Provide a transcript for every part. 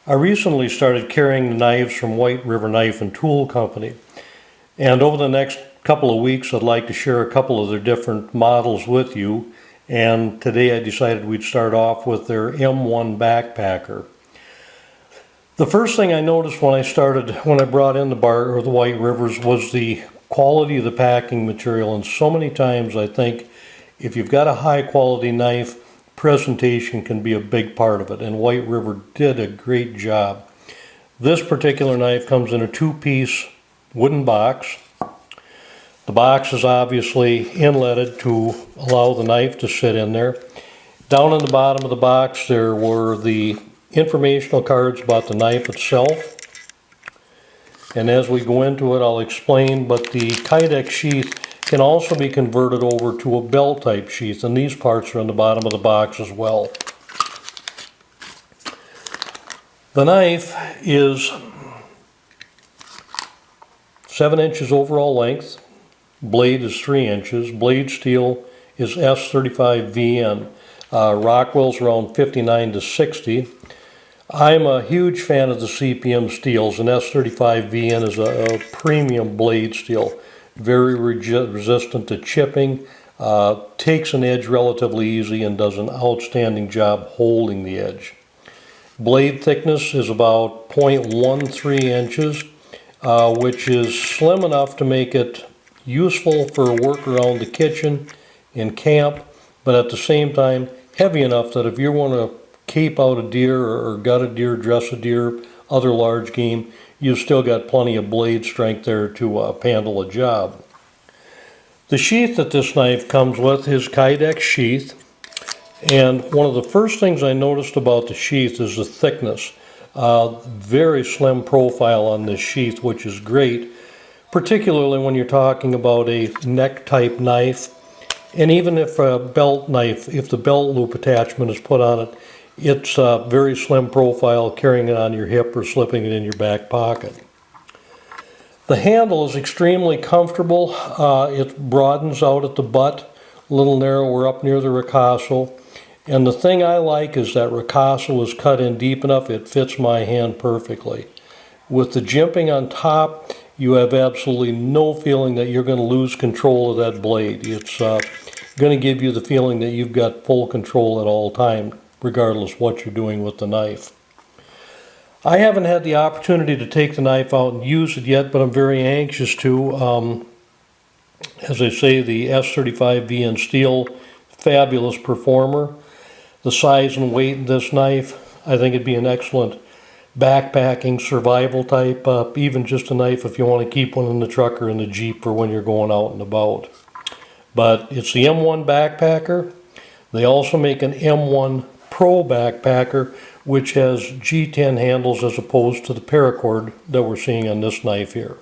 I recently started carrying the knives from White River Knife and Tool Company, and over the next couple of weeks I'd like to share a couple of their different models with you. And today I decided we'd start off with their M1 backpacker. The first thing I noticed when I brought in the White Rivers was the quality of the packing material, and so many times I think if you've got a high quality knife, presentation can be a big part of it, and White River did a great job. This particular knife comes in a two-piece wooden box. The box is obviously inletted to allow the knife to sit in there. Down in the bottom of the box there were the informational cards about the knife itself, and as we go into it I'll explain, but the Kydex sheath can also be converted over to a belt type sheath, and these parts are in the bottom of the box as well. The knife is 7 inches overall length, blade is 3 inches, blade steel is S35VN, Rockwell's around 59 to 60. I'm a huge fan of the CPM steels, and S35VN is a premium blade steel. Very resistant to chipping, takes an edge relatively easy, and does an outstanding job holding the edge. Blade thickness is about 0.13 inches, which is slim enough to make it useful for work around the kitchen, in camp, but at the same time heavy enough that if you want to cape out a deer or gut a deer, dress a deer, other large game, you've still got plenty of blade strength there to handle a job. The sheath that this knife comes with is Kydex sheath, and one of the first things I noticed about the sheath is the thickness. Very slim profile on this sheath, which is great, particularly when you're talking about a neck type knife, and even if a belt knife, if the belt loop attachment is put on it, it's a very slim profile, carrying it on your hip or slipping it in your back pocket. The handle is extremely comfortable. It broadens out at the butt, a little narrower up near the ricasso. And the thing I like is that ricasso is cut in deep enough, it fits my hand perfectly. With the jimping on top, you have absolutely no feeling that you're going to lose control of that blade. It's going to give you the feeling that you've got full control at all times, regardless what you're doing with the knife. I haven't had the opportunity to take the knife out and use it yet, but I'm very anxious to. As I say, the S35VN steel, fabulous performer. The size and weight of this knife, I think it'd be an excellent backpacking, survival type, even just a knife if you want to keep one in the truck or in the Jeep for when you're going out and about. But it's the M1 backpacker. They also make an M1 Pro backpacker, which has G10 handles as opposed to the paracord that we're seeing on this knife here.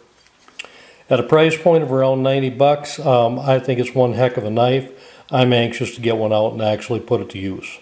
At a price point of around 90 bucks, I think it's one heck of a knife. I'm anxious to get one out and actually put it to use.